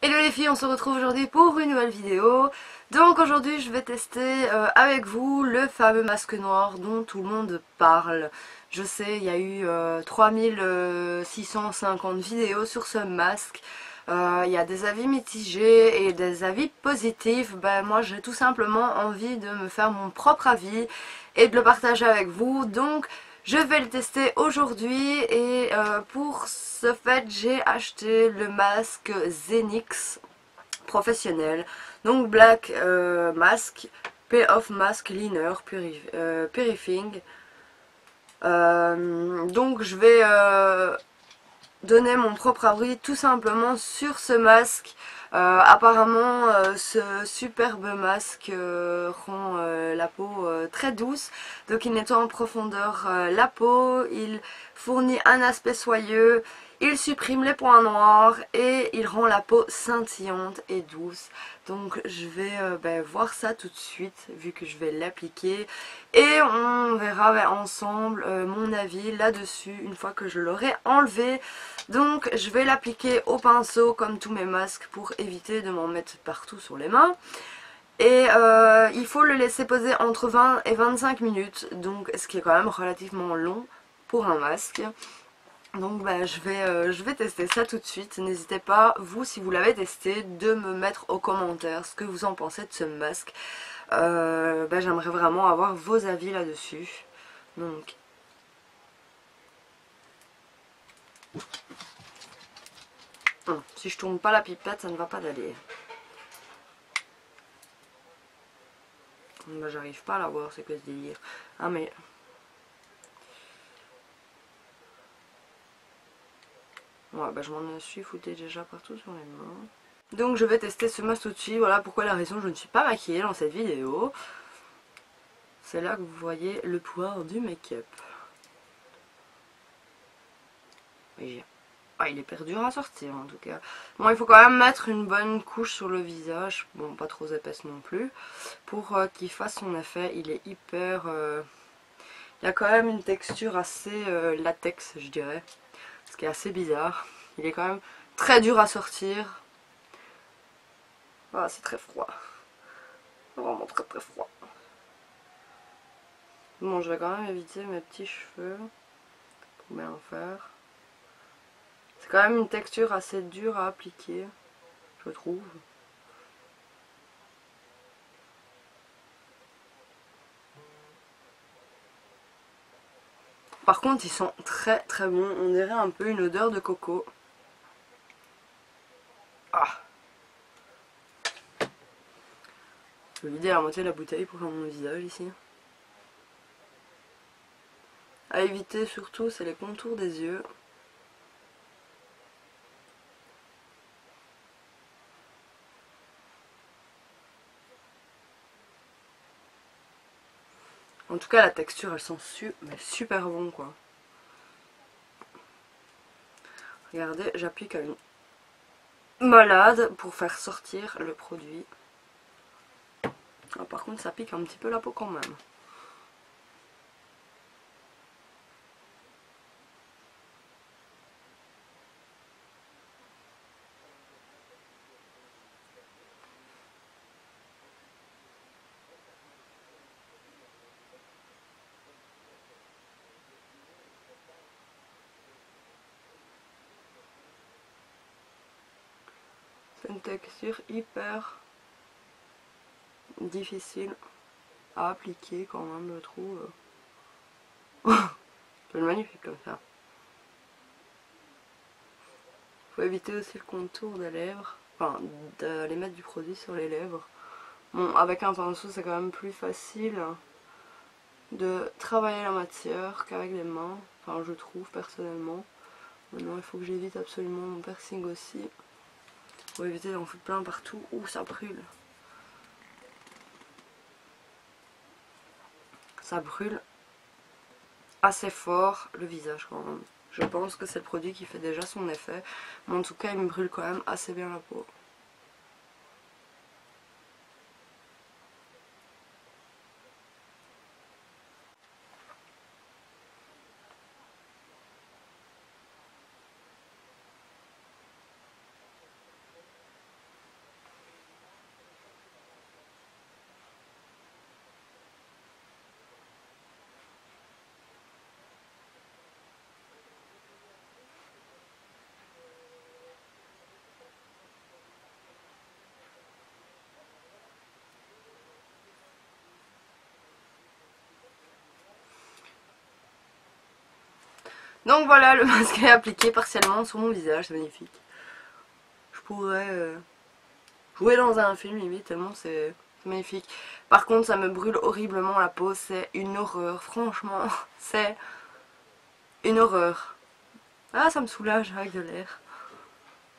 Hello les filles, on se retrouve aujourd'hui pour une nouvelle vidéo. Donc aujourd'hui je vais tester avec vous le fameux masque noir dont tout le monde parle. Je sais, il y a eu 3650 vidéos sur ce masque. Il y a des avis mitigés et des avis positifs. Ben, moi j'ai tout simplement envie de me faire mon propre avis et de le partager avec vous. Donc je vais le tester aujourd'hui et pour ce fait j'ai acheté le masque Zenix professionnel. Donc Black Mask, Peel Off Mask Cleaner Purifying. Donc je vais donner mon propre avis tout simplement sur ce masque. Apparemment ce superbe masque rend la peau très douce, donc il nettoie en profondeur la peau, il fournit un aspect soyeux, il supprime les points noirs et il rend la peau scintillante et douce. Donc je vais voir ça tout de suite vu que je vais l'appliquer et on verra ensemble mon avis là-dessus une fois que je l'aurai enlevé. Donc je vais l'appliquer au pinceau comme tous mes masques pour éviter de m'en mettre partout sur les mains. Et il faut le laisser poser entre 20 et 25 minutes, donc ce qui est quand même relativement long pour un masque. Donc je vais tester ça tout de suite. N'hésitez pas, vous si vous l'avez testé, de me mettre aux commentaires ce que vous en pensez de ce masque. J'aimerais vraiment avoir vos avis là-dessus. Donc si je tourne pas la pipette, ça ne va pas d'aller. J'arrive pas à la voir, c'est que ce délire. Ah mais... Ouais, je m'en suis foutu déjà partout sur les mains. Donc je vais tester ce masque tout de suite. Voilà pourquoi la raison je ne suis pas maquillée dans cette vidéo. C'est là que vous voyez le pouvoir du make-up. Ah, il est hyper dur à sortir en tout cas. Bon, il faut quand même mettre une bonne couche sur le visage. Bon, pas trop épaisse non plus. Pour qu'il fasse son effet. Il est hyper... Il y a quand même une texture assez latex, je dirais. Ce qui est assez bizarre. Il est quand même très dur à sortir. Ah, c'est très froid. Vraiment très très froid. Bon, je vais quand même éviter mes petits cheveux pour bien faire. C'est quand même une texture assez dure à appliquer, je trouve. Par contre, ils sont très très bons. On dirait un peu une odeur de coco. Ah. Je vais vider la moitié de la bouteille pour faire mon visage ici. À éviter surtout, c'est les contours des yeux. En tout cas, la texture, elle sent super bon, quoi. Regardez, j'applique à une malade pour faire sortir le produit. Ah, par contre, ça pique un petit peu la peau quand même. C'est une texture hyper difficile à appliquer quand même, je trouve. C'est magnifique comme ça. Faut éviter aussi le contour des lèvres, enfin d'aller mettre du produit sur les lèvres. Bon, avec un pinceau c'est quand même plus facile de travailler la matière qu'avec les mains, enfin je trouve personnellement. Maintenant il faut que j'évite absolument mon piercing aussi. Faut éviter d'en foutre plein partout où ça brûle. Ça brûle assez fort le visage quand même. Je pense que c'est le produit qui fait déjà son effet, mais en tout cas il me brûle quand même assez bien la peau. Donc voilà, le masque est appliqué partiellement sur mon visage, c'est magnifique. Je pourrais jouer dans un film limite, tellement c'est magnifique. Par contre, ça me brûle horriblement la peau, c'est une horreur, franchement, c'est une horreur. Ah, ça me soulage avec de l'air.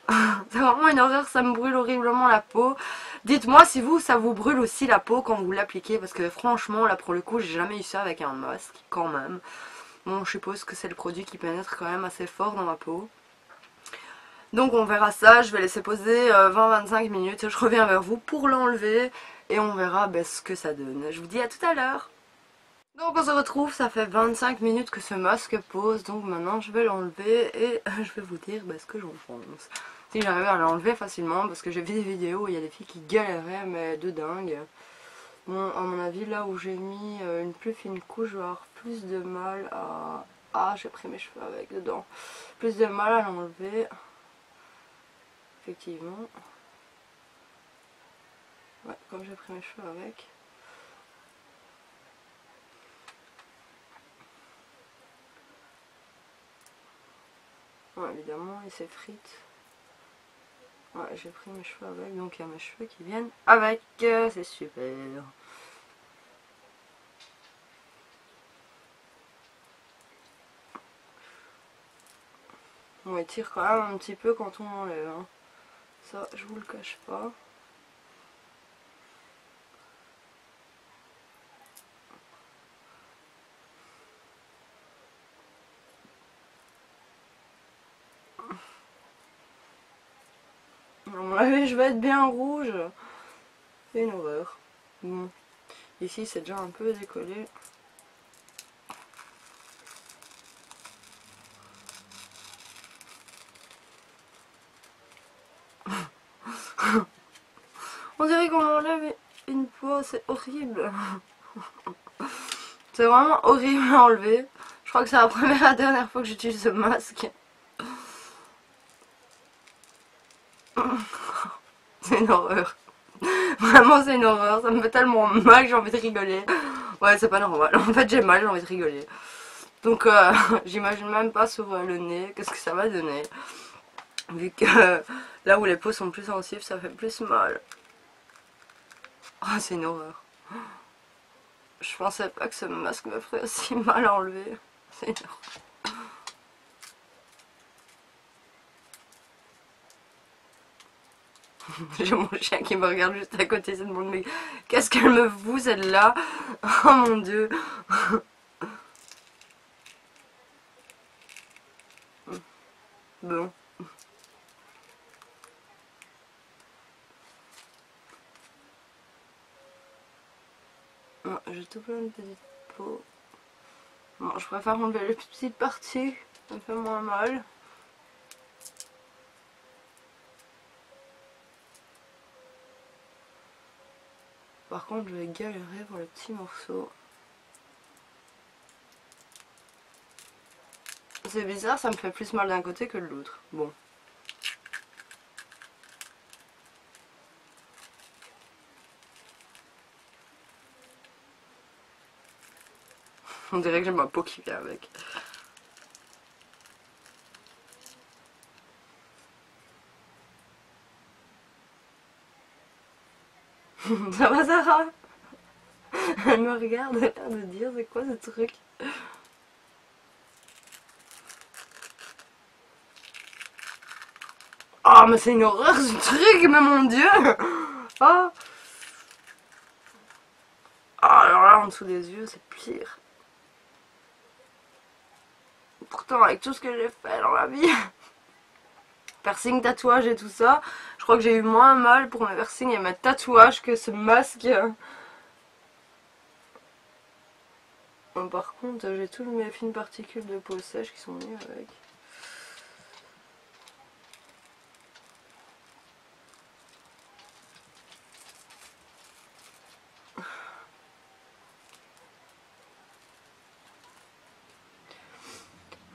C'est vraiment une horreur, ça me brûle horriblement la peau. Dites-moi si vous, ça vous brûle aussi la peau quand vous l'appliquez, parce que franchement, là pour le coup, j'ai jamais eu ça avec un masque, quand même. Bon, je suppose que c'est le produit qui pénètre quand même assez fort dans ma peau. Donc on verra ça, je vais laisser poser 20-25 minutes, je reviens vers vous pour l'enlever et on verra ce que ça donne. Je vous dis à tout à l'heure. Donc on se retrouve, ça fait 25 minutes que ce masque pose, donc maintenant je vais l'enlever et je vais vous dire ce que j'en pense. Si j'arrive à l'enlever facilement, parce que j'ai vu des vidéos où il y a des filles qui galéraient, mais de dingue. Bon, à mon avis, là où j'ai mis une plus fine couche, je vais avoir plus de mal à... Ah, j'ai pris mes cheveux avec dedans. Plus de mal à l'enlever. Effectivement. Ouais, comme j'ai pris mes cheveux avec. Ouais, évidemment, il s'effrite. Ouais, j'ai pris mes cheveux avec, donc il y a mes cheveux qui viennent avec. C'est super. On étire quand même un petit peu quand on enlève. Hein. Ça, je vous le cache pas. À mon avis, je vais être bien rouge. C'est une horreur. Bon. Ici, c'est déjà un peu décollé. On dirait qu'on enlève une peau, c'est horrible. C'est vraiment horrible à enlever. Je crois que c'est la première et la dernière fois que j'utilise ce masque. C'est une horreur. Vraiment, c'est une horreur. Ça me fait tellement mal, j'ai envie de rigoler. Ouais, c'est pas normal. En fait, j'ai mal, j'ai envie de rigoler. Donc, j'imagine même pas sur le nez qu'est-ce que ça va donner. Vu que là où les peaux sont plus sensibles, ça fait plus mal. Oh, c'est une horreur. Je pensais pas que ce masque me ferait aussi mal à enlever. C'est une horreur. J'ai mon chien qui me regarde juste à côté, c'est de mon mec. Qu'est-ce qu'elle me fout celle-là? Oh mon dieu. Bon. J'ai tout plein de petites peaux. Bon, je préfère enlever les petites parties, ça me fait moins mal. Par contre, je vais galérer pour les petits morceaux. C'est bizarre, ça me fait plus mal d'un côté que de l'autre. Bon. On dirait que j'ai ma peau qui vient avec. Ça va, Sarah? Elle me regarde, elle a l'air de dire c'est quoi ce truc? Oh, mais c'est une horreur ce truc, mais mon dieu! Oh! Oh, alors là, en dessous des yeux, c'est pire. Pourtant, avec tout ce que j'ai fait dans ma vie, piercing, tatouage et tout ça, je crois que j'ai eu moins mal pour mes piercings et mes tatouages que ce masque. Bon, par contre, j'ai toutes mes fines particules de peau sèche qui sont venues avec.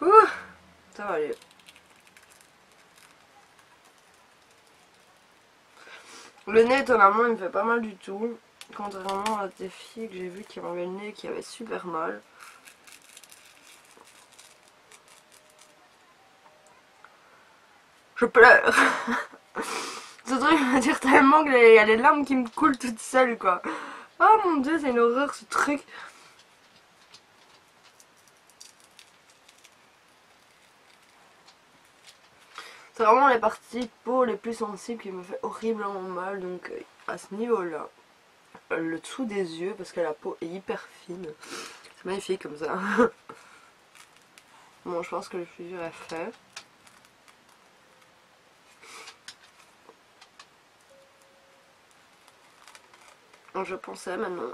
Ouh, ça va aller. Le nez, étonnamment, il me fait pas mal du tout. Contrairement à des filles que j'ai vues qui avaient le nez qui avait super mal. Je pleure. Ce truc me dire tellement qu'il y a les larmes qui me coulent toutes seules quoi. Oh mon dieu, c'est une horreur ce truc. C'est vraiment les parties peau les plus sensibles qui me fait horriblement mal. Donc à ce niveau là, le dessous des yeux, parce que la peau est hyper fine. C'est magnifique comme ça. Bon, je pense que le plus dur est fait. Je pensais maintenant.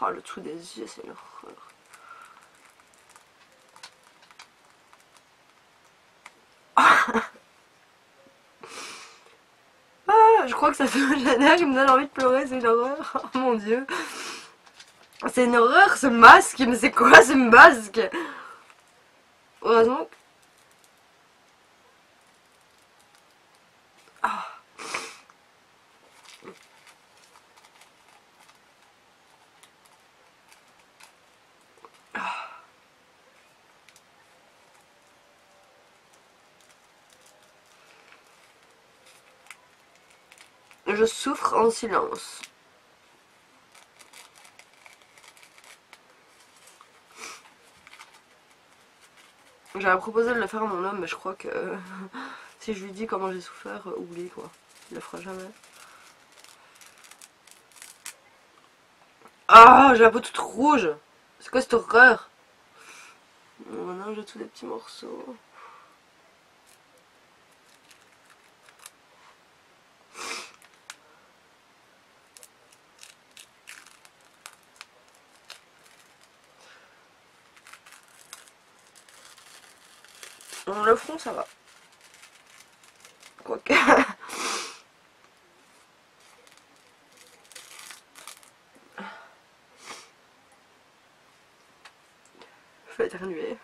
Oh, le dessous des yeux, c'est une horreur. Ah, je crois que ça fait le nerf qui me donne envie de pleurer, c'est une horreur. Oh mon dieu. C'est une horreur ce masque, mais c'est quoi ce masque? Heureusement. Ah. Je souffre en silence. J'avais proposé de le faire à mon homme, mais je crois que si je lui dis comment j'ai souffert, oublie quoi. Il le fera jamais. Ah, j'ai la peau toute rouge. C'est quoi cette horreur? Maintenant j'ai tous des petits morceaux. Le front ça va. Quoique. Je vais éternuer.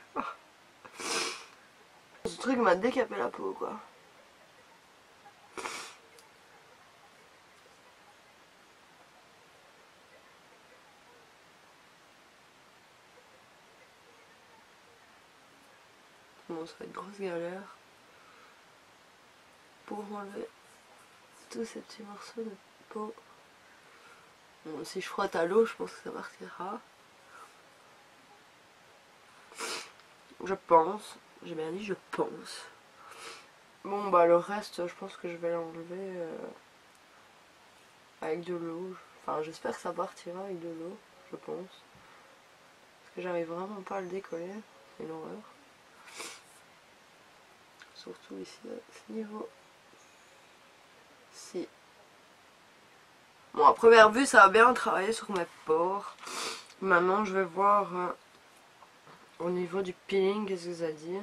Ce truc m'a décapé la peau quoi. Bon, ça va être grosse galère pour enlever tous ces petits morceaux de peau. Bon, si je frotte à l'eau, je pense que ça partira. Je pense. J'ai bien dit je pense. Bon bah le reste, je pense que je vais l'enlever avec de l'eau. Enfin j'espère que ça partira avec de l'eau, je pense. Parce que j'arrive vraiment pas à le décoller. C'est une horreur. Surtout ici à ce niveau. Si. Bon à première vue ça a bien travaillé sur mes pores. Maintenant je vais voir au niveau du peeling qu'est-ce que ça dit.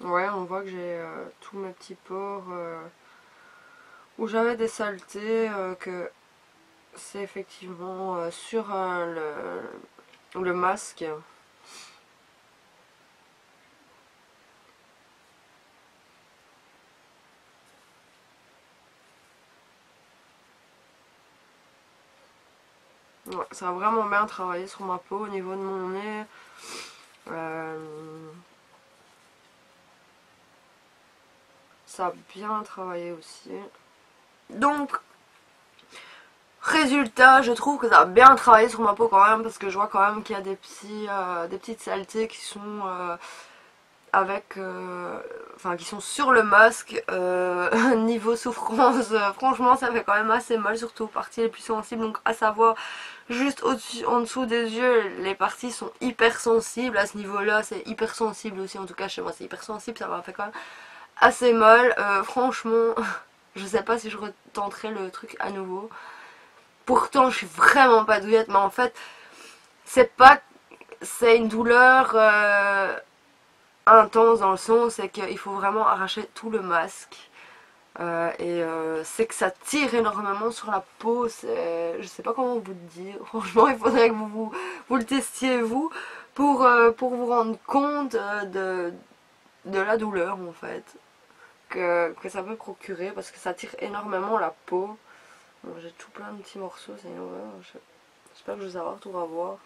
Ouais, on voit que j'ai tous mes petits pores où j'avais des saletés, que c'est effectivement sur le masque. Ouais, ça a vraiment bien travaillé sur ma peau au niveau de mon nez. Ça a bien travaillé aussi. Donc, résultat, je trouve que ça a bien travaillé sur ma peau quand même, parce que je vois quand même qu'il y a des petites saletés qui sont enfin qui sont sur le masque. Niveau souffrance, franchement ça fait quand même assez mal, surtout aux parties les plus sensibles, donc à savoir juste au-dessus, en dessous des yeux, les parties sont hyper sensibles. À ce niveau là c'est hyper sensible aussi, en tout cas chez moi c'est hyper sensible, ça m'a fait quand même assez mal. Franchement je sais pas si je retenterai le truc à nouveau. Pourtant je suis vraiment pas douillette, mais en fait c'est une douleur intense dans le sens c'est qu'il faut vraiment arracher tout le masque. C'est que ça tire énormément sur la peau. Je sais pas comment vous le dire. Franchement, il faudrait que vous le testiez vous pour vous rendre compte de la douleur en fait que ça peut procurer, parce que ça tire énormément la peau. Bon, j'ai tout plein de petits morceaux, c'est une horreur. j'espère que je vais savoir tout revoir.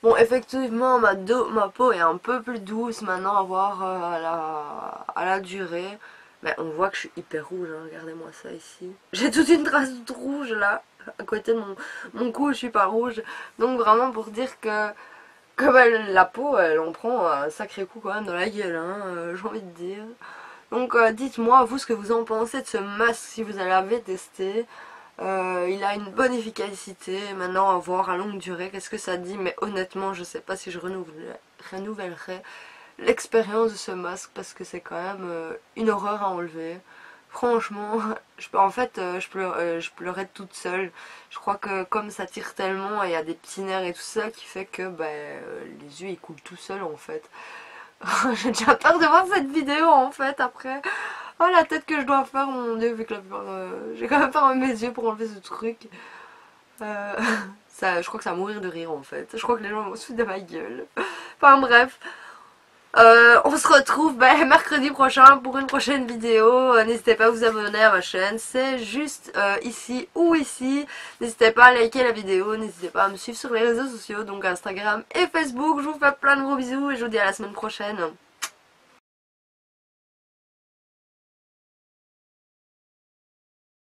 Bon, effectivement, ma peau est un peu plus douce maintenant à voir à la durée. Mais on voit que je suis hyper rouge, hein. Regardez-moi ça ici. J'ai toute une trace de rouge là, à côté de mon cou, je suis pas rouge. Donc vraiment pour dire que bah, la peau, elle en prend un sacré coup quand même dans la gueule, hein, j'ai envie de dire. Donc dites-moi, vous, ce que vous en pensez de ce masque, si vous l'avez testé. Il a une bonne efficacité. Maintenant, à voir à longue durée, qu'est-ce que ça dit. Mais honnêtement, je sais pas si je renouvellerai l'expérience de ce masque parce que c'est quand même une horreur à enlever. Franchement, en fait, je pleurais toute seule. Je crois que comme ça tire tellement et il y a des petits nerfs et tout ça qui fait que les yeux ils coulent tout seuls en fait. J'ai déjà peur de voir cette vidéo en fait après. Oh la tête que je dois faire, mon dieu, vu que j'ai quand même fermé mes yeux pour enlever ce truc. Euh, je crois que ça va mourir de rire en fait. Je crois que les gens vont se foutre de ma gueule. Enfin bref. On se retrouve mercredi prochain pour une prochaine vidéo. N'hésitez pas à vous abonner à ma chaîne. C'est juste ici ou ici. N'hésitez pas à liker la vidéo. N'hésitez pas à me suivre sur les réseaux sociaux. Donc Instagram et Facebook. Je vous fais plein de gros bisous et je vous dis à la semaine prochaine.